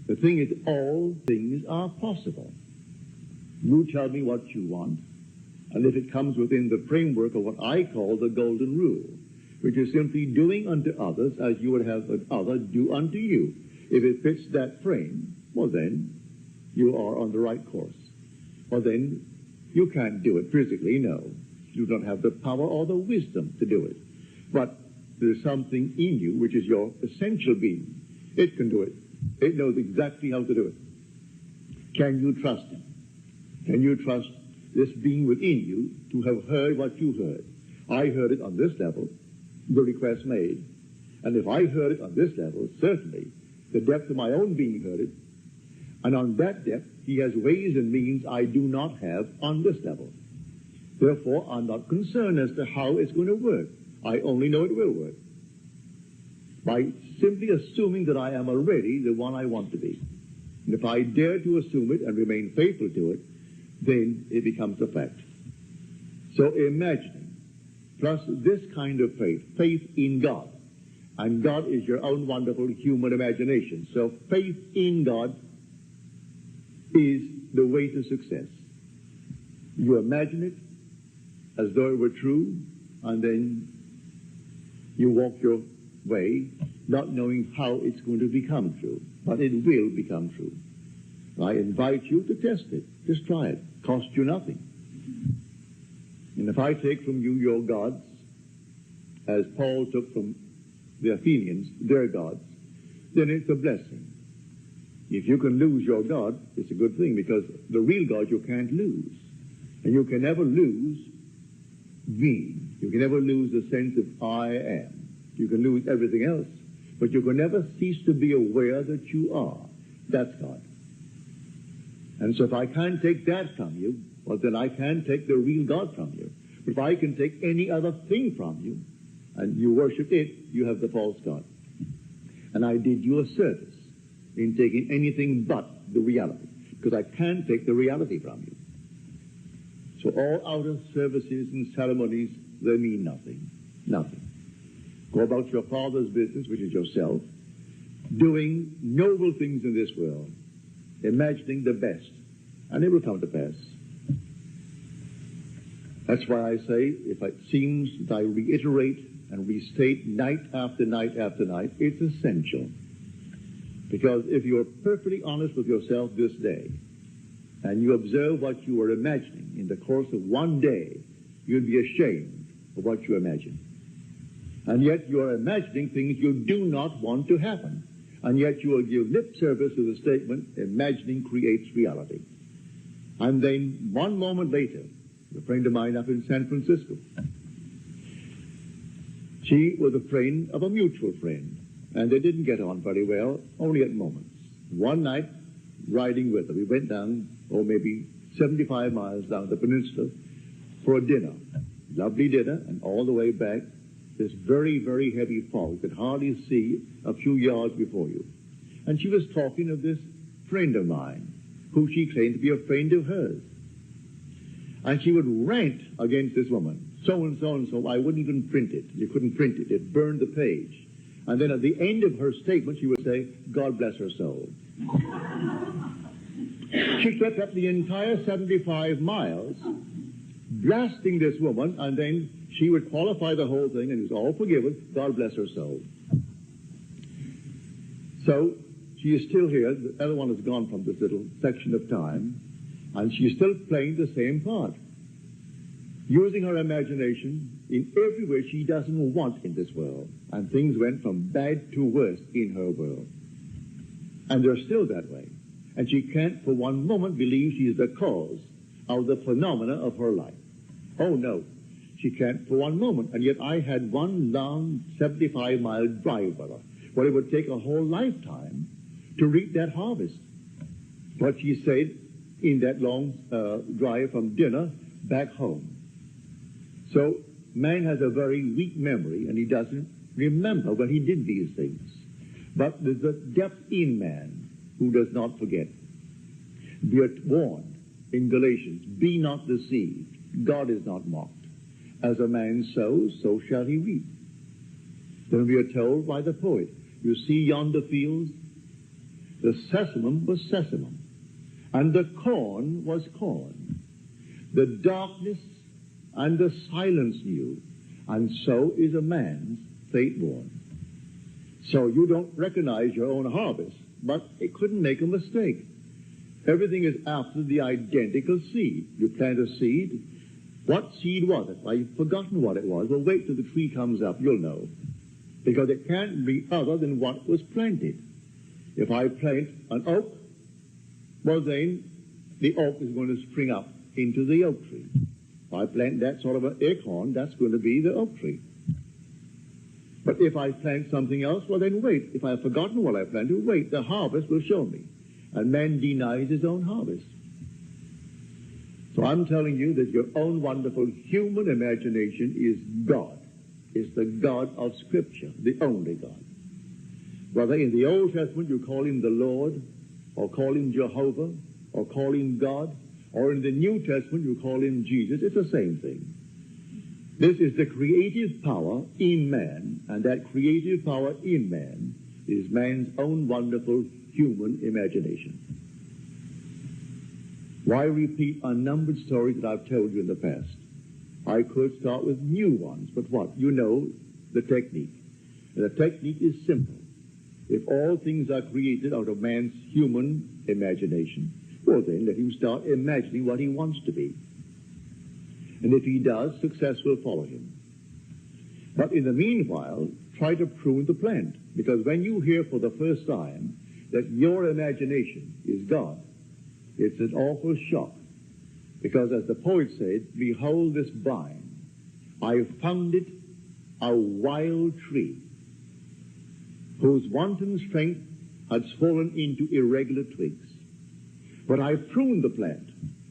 The thing is, all things are possible. You tell me what you want, and if it comes within the framework of what I call the golden rule, which is simply doing unto others as you would have others do unto you. If it fits that frame, well then, you are on the right course. Well then, you can't do it physically, no. You don't have the power or the wisdom to do it. But there's something in you which is your essential being. It can do it. It knows exactly how to do it. Can you trust it? Can you trust this being within you to have heard what you heard? I heard it on this level, the request made. And if I heard it on this level, certainly the depth of my own being heard it. And on that depth, he has ways and means I do not have on this level. Therefore, I'm not concerned as to how it's going to work. I only know it will work. By simply assuming that I am already the one I want to be. And if I dare to assume it and remain faithful to it, then it becomes a fact. So imagining, plus this kind of faith, faith in God. And God is your own wonderful human imagination. So faith in God is the way to success. You imagine it as though it were true, and then you walk your way, not knowing how it's going to become true. But it will become true. I invite you to test it. Just try it. Cost you nothing. And if I take from you your gods, as Paul took from the Athenians their gods, then it's a blessing. If you can lose your God, it's a good thing, because the real God you can't lose. And you can never lose me. You can never lose the sense of I am. You can lose everything else, but you can never cease to be aware that you are. That's God. And so if I can't take that from you, well, then I can take the real God from you. But if I can take any other thing from you, and you worship it, you have the false God. And I did you a service in taking anything but the reality, because I can't take the reality from you. So all outer services and ceremonies, they mean nothing. Nothing. Go about your Father's business, which is yourself, doing noble things in this world, imagining the best, and it will come to pass. That's why I say, if it seems that I reiterate and restate night after night after night, it's essential. Because if you're perfectly honest with yourself this day, and you observe what you are imagining in the course of one day, you'll be ashamed of what you imagine. And yet you are imagining things you do not want to happen. And yet you will give lip service to the statement, imagining creates reality. And then one moment later, a friend of mine up in San Francisco, she was a friend of a mutual friend, and they didn't get on very well, only at moments. One night, riding with her, we went down, maybe 75 miles down the peninsula for a dinner. Lovely dinner, and all the way back, this very, very heavy fog. You could hardly see a few yards before you. And she was talking of this friend of mine, who she claimed to be a friend of hers. And she would rant against this woman. So and so and so. I wouldn't even print it. You couldn't print it. It burned the page. And then at the end of her statement, she would say, God bless her soul. She kept up the entire 75 miles, blasting this woman, and then she would qualify the whole thing, and it was all forgiven. God bless her soul. So she is still here. The other one has gone from this little section of time, and she's still playing the same part, using her imagination in every way she doesn't want in this world. And things went from bad to worse in her world. And they're still that way. And she can't for one moment believe she is the cause of the phenomena of her life. Oh, no. She can't for one moment. And yet I had one long 75-mile drive with her, where it would take a whole lifetime to reap that harvest. What she said in that long drive from dinner back home. So man has a very weak memory, and he doesn't remember when he did these things. But there's a depth in man who does not forget. Be warned in Galatians, be not deceived. God is not mocked. As a man sows, so shall he reap. Then we are told by the poet, you see yonder fields, The sesamum was sesamum, and the corn was corn. The darkness and the silence knew, and so is a man's fate born. So you don't recognize your own harvest, but it couldn't make a mistake. Everything is after the identical seed. You plant a seed. What seed was it? I've forgotten what it was. Well, wait till the tree comes up, you'll know. Because it can't be other than what was planted. If I plant an oak, well then, the oak is going to spring up into the oak tree. If I plant that sort of an acorn, that's going to be the oak tree. But if I plant something else, well then wait. If I've forgotten what I planted, wait, the harvest will show me. And man denies his own harvest. So I'm telling you that your own wonderful human imagination is God. Is the God of Scripture, the only God. Whether in the Old Testament you call him the Lord, or call him Jehovah, or call him God, or in the New Testament you call him Jesus, it's the same thing. This is the creative power in man, and that creative power in man is man's own wonderful human imagination. Why repeat unnumbered stories that I've told you in the past? I could start with new ones, but what? You know the technique. And the technique is simple. If all things are created out of man's human imagination, well then let him start imagining what he wants to be. And if he does, success will follow him. But in the meanwhile, try to prune the plant. Because when you hear for the first time that your imagination is God, it's an awful shock. Because as the poet said, behold this vine, I found it a wild tree, whose wanton strength had fallen into irregular twigs. But I pruned the plant,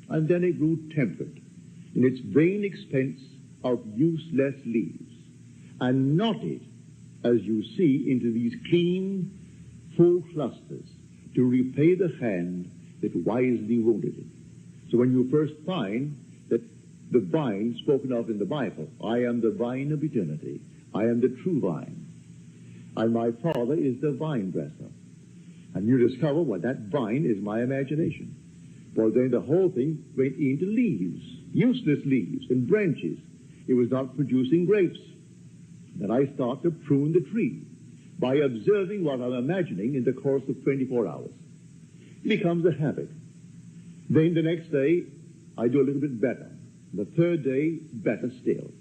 and then it grew temperate in its vain expense of useless leaves, and knotted, as you see, into these clean, full clusters, to repay the hand that wisely wounded it. So when you first find that the vine spoken of in the Bible, I am the vine of eternity, I am the true vine, and my Father is the vine dresser, and you discover, well, that vine is my imagination. Well, then the whole thing went into leaves, useless leaves and branches. It was not producing grapes. Then I start to prune the tree by observing what I'm imagining in the course of 24 hours. It becomes a habit. Then the next day, I do a little bit better. The third day, better still.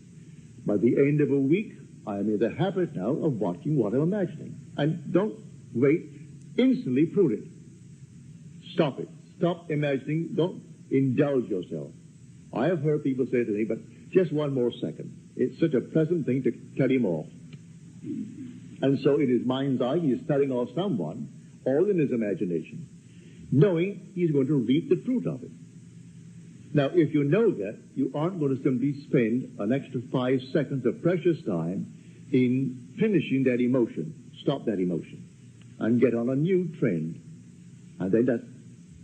By the end of a week, I am in the habit now of watching what I'm imagining. And don't wait, instantly prune it. Stop it. Stop imagining. Don't indulge yourself. I have heard people say to me, but just one more second. It's such a pleasant thing to cut him off. And so in his mind's eye, he is cutting off someone, all in his imagination, knowing he's going to reap the fruit of it. Now, if you know that, you aren't going to simply spend an extra 5 seconds of precious time in finishing that emotion, stop that emotion, and get on a new trend. And then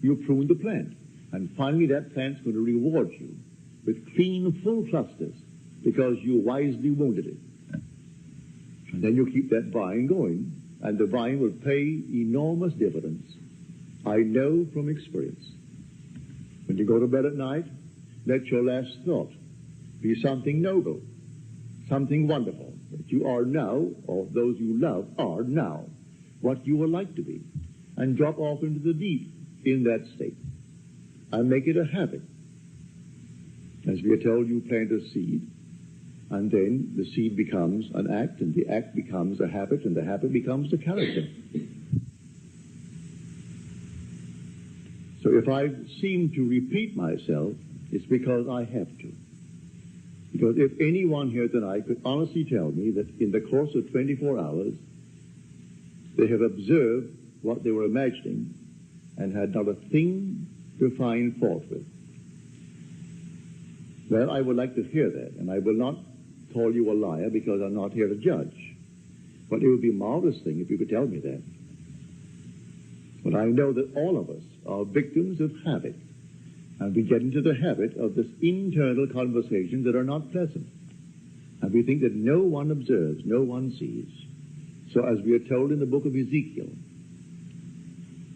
you prune the plant. And finally, that plant's going to reward you with clean, full clusters because you wisely wounded it. And then you keep that vine going, and the vine will pay enormous dividends. I know from experience. When you go to bed at night, let your last thought be something noble, something wonderful, that you are now, or those you love are now, what you would like to be, and drop off into the deep in that state, and make it a habit. As we are told, you plant a seed, and then the seed becomes an act, and the act becomes a habit, and the habit becomes a character. So if I seem to repeat myself, it's because I have to. Because if anyone here tonight could honestly tell me that in the course of 24 hours, they have observed what they were imagining and had not a thing to find fault with, well, I would like to hear that, and I will not call you a liar because I'm not here to judge. But it would be a marvelous thing if you could tell me that. But I know that all of us are victims of habit, and we get into the habit of this internal conversations that are not pleasant. And we think that no one observes, no one sees. So as we are told in the book of Ezekiel,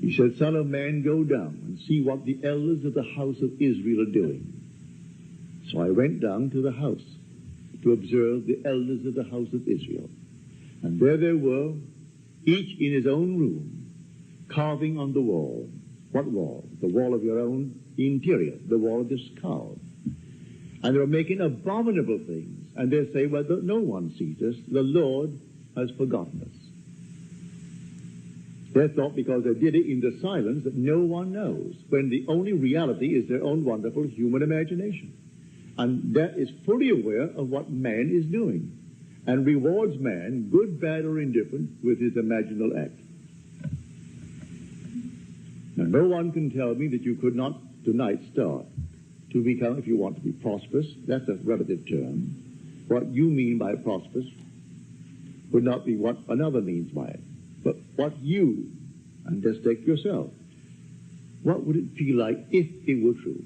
He said, Son of man, go down and see what the elders of the house of Israel are doing. So I went down to the house to observe the elders of the house of Israel. And there they were, each in his own room, carving on the wall. What wall? The wall of your own interior, the wall of this skull. And they were making abominable things. And they say, well, no one sees us. The Lord has forgotten us. They thought because they did it in the silence that no one knows, when the only reality is their own wonderful human imagination. And that is fully aware of what man is doing and rewards man, good, bad, or indifferent, with his imaginal act. Now, no one can tell me that you could not tonight start to become, if you want to be prosperous, that's a relative term. What you mean by prosperous would not be what another means by it, but what you, and just take yourself, what would it feel like if it were true?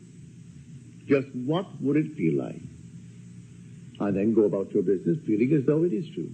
Just what would it feel like? And then go about your business feeling as though it is true.